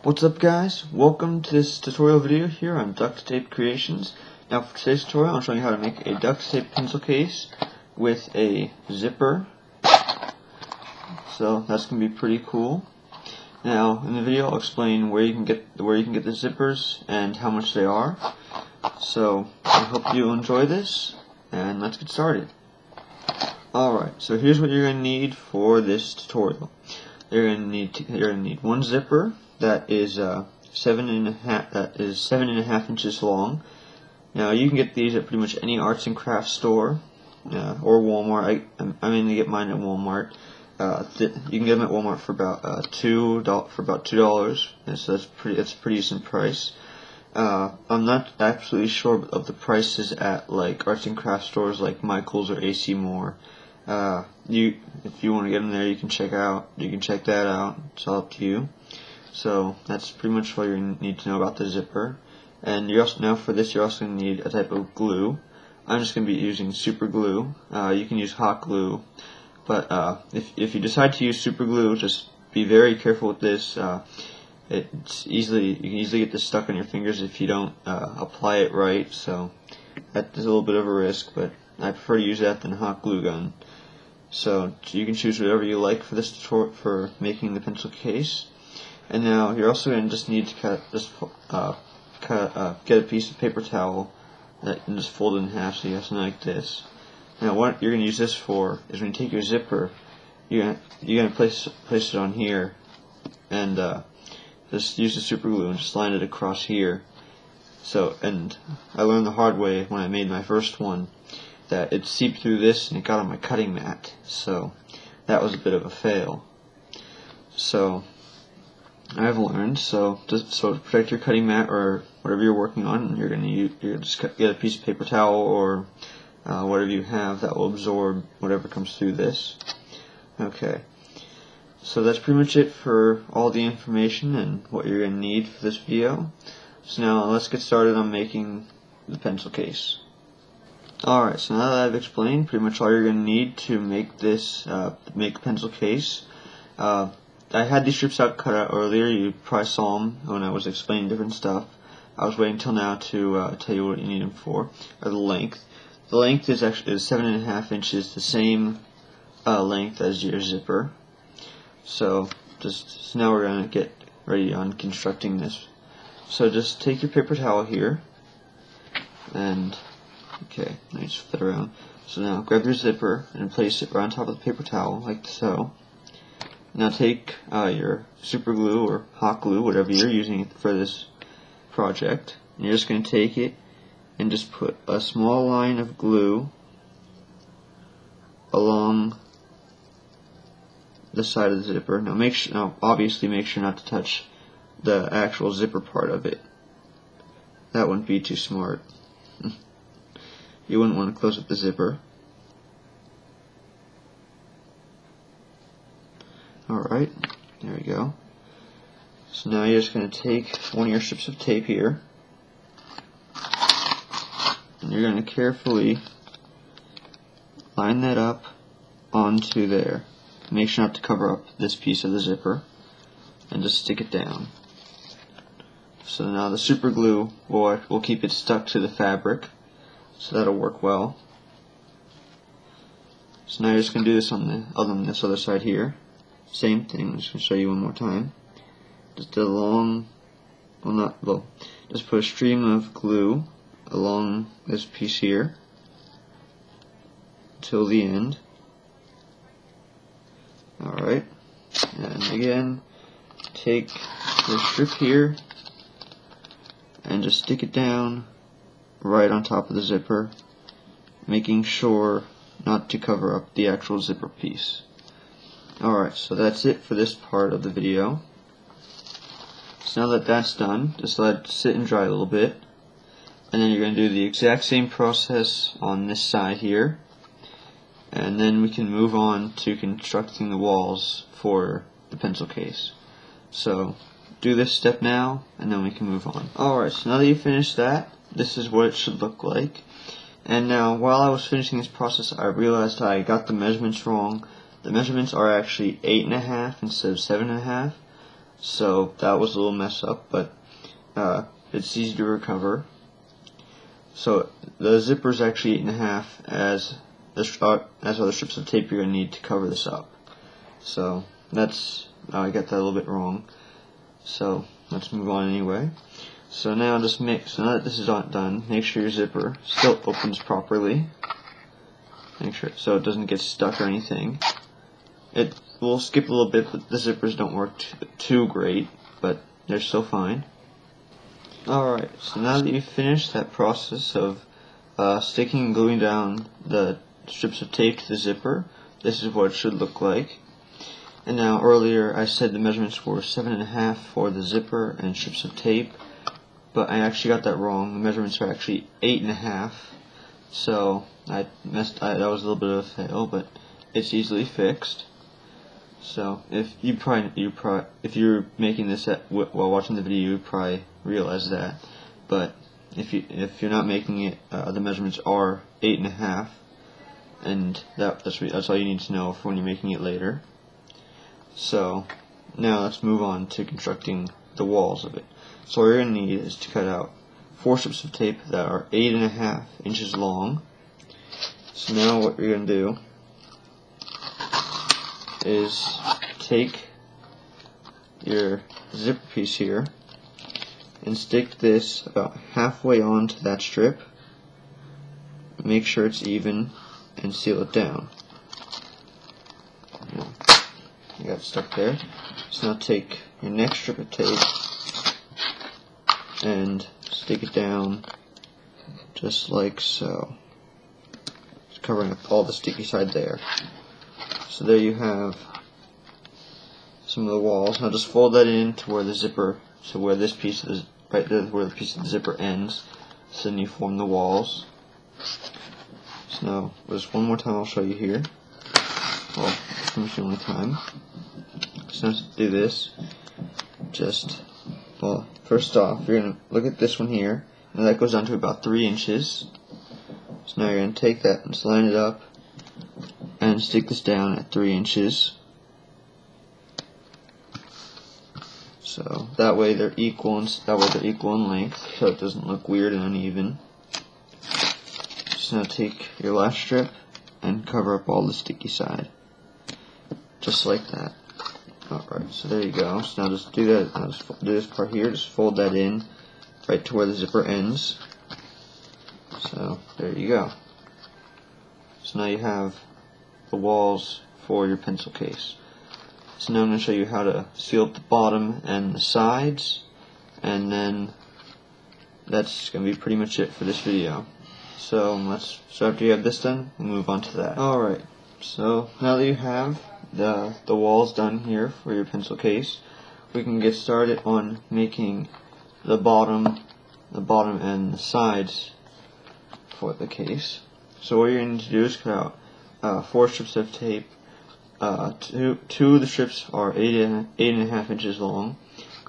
What's up, guys? Welcome to this tutorial video here on Ducttapecreations. Now for today's tutorial I'm showing you how to make a duct tape pencil case with a zipper. So that's going to be pretty cool. Now in the video I'll explain where you can get the zippers and how much they are. So I hope you enjoy this, and let's get started. Alright, so here's what you're going to need for this tutorial. You're going to need one zipper that is 7.5 inches long. Now you can get these at pretty much any arts and crafts store or Walmart. I mainly get mine at Walmart. You can get them at Walmart for about $2. So that's a pretty decent price. I'm not absolutely sure of the prices at like arts and crafts stores like Michael's or AC Moore. If you want to get them there, you can check that out. It's all up to you. So that's pretty much all you need to know about the zipper. And for this you're also going to need a type of glue. I'm just going to be using super glue. You can use hot glue, but if you decide to use super glue, just be very careful with this. You can easily get this stuck on your fingers if you don't apply it right. So that is a little bit of a risk, but I prefer to use that than a hot glue gun. So you can choose whatever you like for this tutorial for making the pencil case. And now you're also going to just need to get a piece of paper towel and just fold it in half so you have something like this. Now what you're going to use this for is when you take your zipper, you're going to place it on here and just use the super glue and just line it across here. And I learned the hard way when I made my first one that it seeped through this and it got on my cutting mat, so that was a bit of a fail. So I've learned, so to protect your cutting mat or whatever you're working on, you're just get a piece of paper towel or whatever you have that will absorb whatever comes through this. Okay, so that's pretty much it for all the information and what you're going to need for this video. So now let's get started on making the pencil case. Alright, so now that I've explained pretty much all you're going to need to make this make a pencil case. I had these strips cut out earlier. You probably saw them when I was explaining different stuff. I was waiting till now to tell you what you need them for, or the length. The length is 7.5 inches, the same length as your zipper. So now we're going to get ready on constructing this. So just take your paper towel here, and okay, now you just flip it around. So now grab your zipper and place it right on top of the paper towel, like so. Now take your super glue or hot glue, whatever you're using for this project, and you're just going to take it and just put a small line of glue along the side of the zipper. Now obviously make sure not to touch the actual zipper part of it. That wouldn't be too smart. You wouldn't want to close up the zipper. Alright, there we go. So now you're just going to take one of your strips of tape here, and you're going to carefully line that up onto there. Make sure not to cover up this piece of the zipper, and just stick it down. So now the super glue will keep it stuck to the fabric, so that'll work well. So now you're just going to do this on this other side here. Same thing. I'm just going to show you one more time. Just just put a stream of glue along this piece here until the end. Alright, and again, take the strip here and just stick it down right on top of the zipper, making sure not to cover up the actual zipper piece. Alright, so that's it for this part of the video. So now that that's done, just let it sit and dry a little bit, and then you're going to do the exact same process on this side here, and then we can move on to constructing the walls for the pencil case. So do this step now, and then we can move on. Alright, so now that you've finished that, this is what it should look like. And now, while I was finishing this process, I realized I got the measurements wrong. The measurements are actually 8.5 instead of 7.5. So that was a little mess up, but it's easy to recover. So the zipper is actually 8.5 as other strips of tape you're going to need to cover this up. So that's, I got that a little bit wrong. So let's move on anyway. So now now that this is done, make sure your zipper still opens properly. Make sure so it doesn't get stuck or anything. It will skip a little bit, but the zippers don't work too great, but they're still fine. Alright, so now that you've finished that process of sticking and gluing down the strips of tape to the zipper, this is what it should look like. And now earlier I said the measurements were 7.5 for the zipper and strips of tape, but I actually got that wrong. The measurements are actually 8.5, so that was a little bit of a fail, but it's easily fixed. So if you're making this while watching the video, you probably realize that. But if you're not making it, the measurements are 8.5, and that's all you need to know for when you're making it later. So now let's move on to constructing the walls of it. So what you're going to need is to cut out 4 strips of tape that are 8.5 inches long. So now what you're going to do is take your zipper piece here and stick this about halfway onto that strip. Make sure it's even and seal it down. You got it stuck there. So now take your next strip of tape and stick it down just like so. Just covering up all the sticky side there. So there you have some of the walls. Now just fold that in to where the zipper, so where this piece is, right there where the piece of the zipper ends. So then you form the walls. So now, just one more time I'll show you here. Well, pretty much the only time. So now to do this, well, first off, you're going to look at this one here, and that goes down to about 3 inches. So now you're going to take that and just line it up and stick this down at 3 inches. So that way they're equal in length, so it doesn't look weird and uneven. So now take your last strip and cover up all the sticky side, just like that. Alright, so there you go. So now just do that. Now just do this part here. Just fold that in right to where the zipper ends. So there you go. So now you have the walls for your pencil case. So now I'm going to show you how to seal up the bottom and the sides, and then that's going to be pretty much it for this video. So after you have this done, we'll move on to that. Alright, so now that you have the walls done here for your pencil case, we can get started on making the bottom and the sides for the case. So what you're going to do is cut out 4 strips of tape. Two of the strips are 8.5 inches long,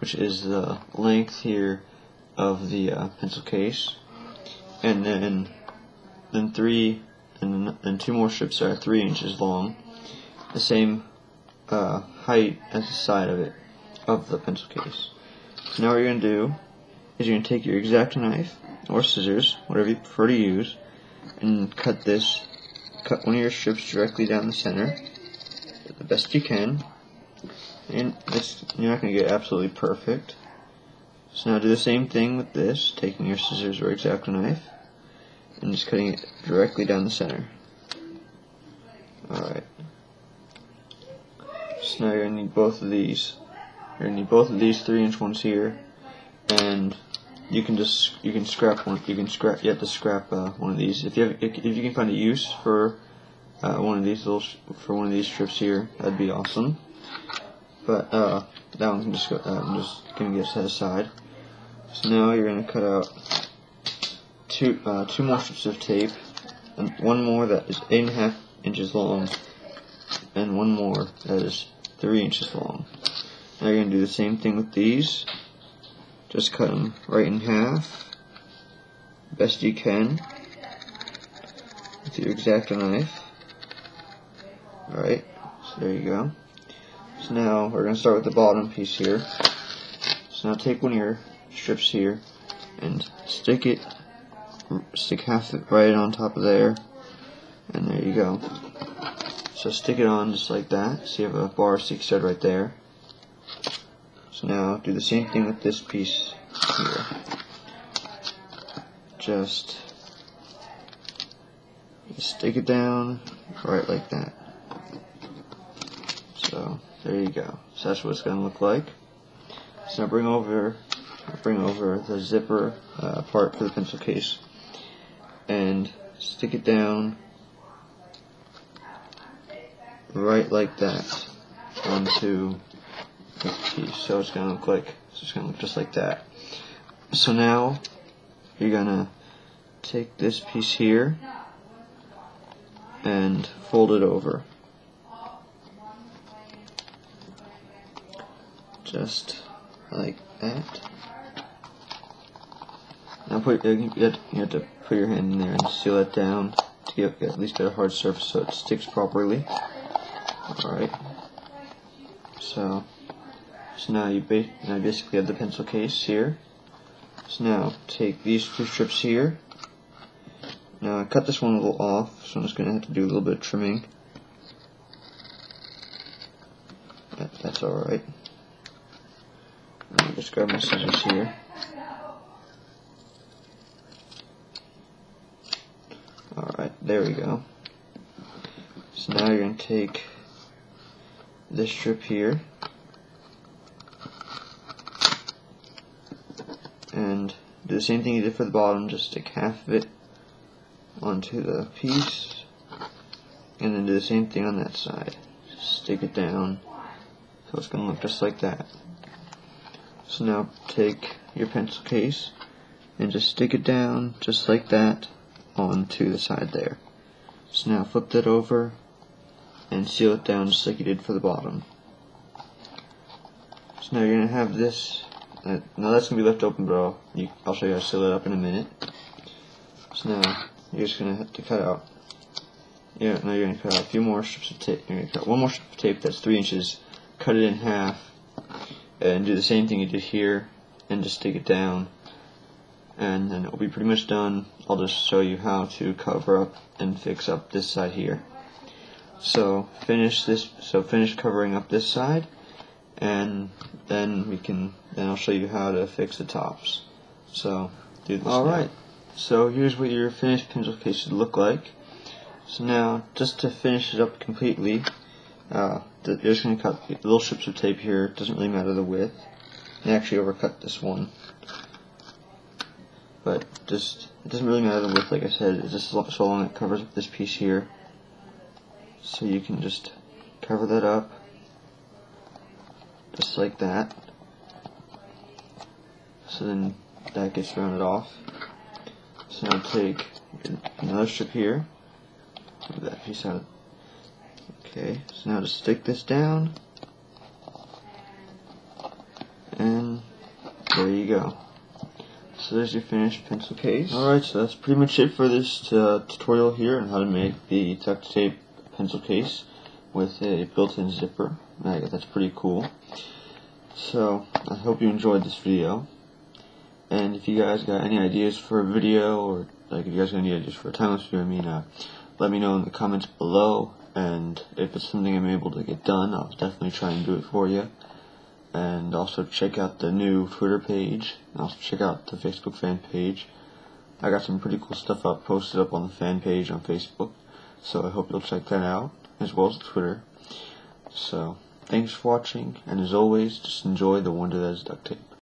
which is the length here of the pencil case, and then 2 more strips are 3 inches long, the same height as the side of the pencil case. So now what you're going to do is you're going to take your X-Acto knife or scissors, whatever you prefer to use, and cut one of your strips directly down the center the best you can. And you're not going to get absolutely perfect. So now do the same thing with this, taking your scissors or X-Acto knife and just cutting it directly down the center. Alright. So now you're going to need both of these. You're going to need both of these 3-inch ones here, and you have to scrap one of these. If you can find a use for one of these strips here, that'd be awesome. But that one can just go. I'm just gonna get set aside. So now you're gonna cut out two more strips of tape, and one more that is 8.5 inches long, and one more that is 3 inches long. Now you're gonna do the same thing with these. Just cut them right in half, best you can, with your X-Acto knife. Alright, so there you go. So now we're going to start with the bottom piece here. So now take one of your strips here and stick half of it right on top of there, and there you go. So stick it on just like that. So you have a bar stick stud right there. So now do the same thing with this piece here. Just stick it down right like that. So there you go. So that's what it's going to look like. So now bring over the zipper part for the pencil case and stick it down right like that onto this piece. So it's going to look just like that. So now you're going to take this piece here and fold it over. Just like that. Now you have to put your hand in there and seal it down to at least get a hard surface so it sticks properly. Alright. So now you basically have the pencil case here. So now take these two strips here. Now I cut this one a little off, so I'm just going to have to do a little bit of trimming. That's alright. Let me just grab my scissors here. Alright, there we go. So now you're going to take this strip here and do the same thing you did for the bottom, just stick half of it onto the piece and then do the same thing on that side. Just stick it down so it's going to look just like that. So now take your pencil case and just stick it down just like that onto the side there. So now flip that over and seal it down just like you did for the bottom. So now you're going to have this, now that's going to be left open, but I'll show you how to seal it up in a minute. So now you're just going to have to cut out, now you're going to cut out a few more strips of tape. You're going to cut one more strip of tape that's 3 inches, cut it in half, and do the same thing you did here and just stick it down, and then it will be pretty much done. I'll just show you how to cover up and fix up this side here. So finish covering up this side, and then I'll show you how to fix the tops. So do this. Alright, so here's what your finished pencil case should look like. So now, just to finish it up completely, you're just going to cut the little strips of tape here. It doesn't really matter the width. I actually overcut this one, but it doesn't really matter the width. Like I said, it's just so long it covers up this piece here. So you can just cover that up just like that. So then that gets rounded off. So now take another strip here. Move that piece out. Okay, so now just stick this down, and there you go. So there's your finished pencil case. Alright, so that's pretty much it for this tutorial here on how to make the duct tape pencil case with a built-in zipper. I guess that's pretty cool. So I hope you enjoyed this video, and if you guys got any ideas for a video, or if you guys got any ideas for a timeless video, let me know in the comments below. And if it's something I'm able to get done, I'll definitely try and do it for you. And also check out the new Twitter page. Also check out the Facebook fan page. I got some pretty cool stuff posted up on the fan page on Facebook. So I hope you'll check that out, as well as Twitter. So thanks for watching, and as always, just enjoy the wonder that is duct tape.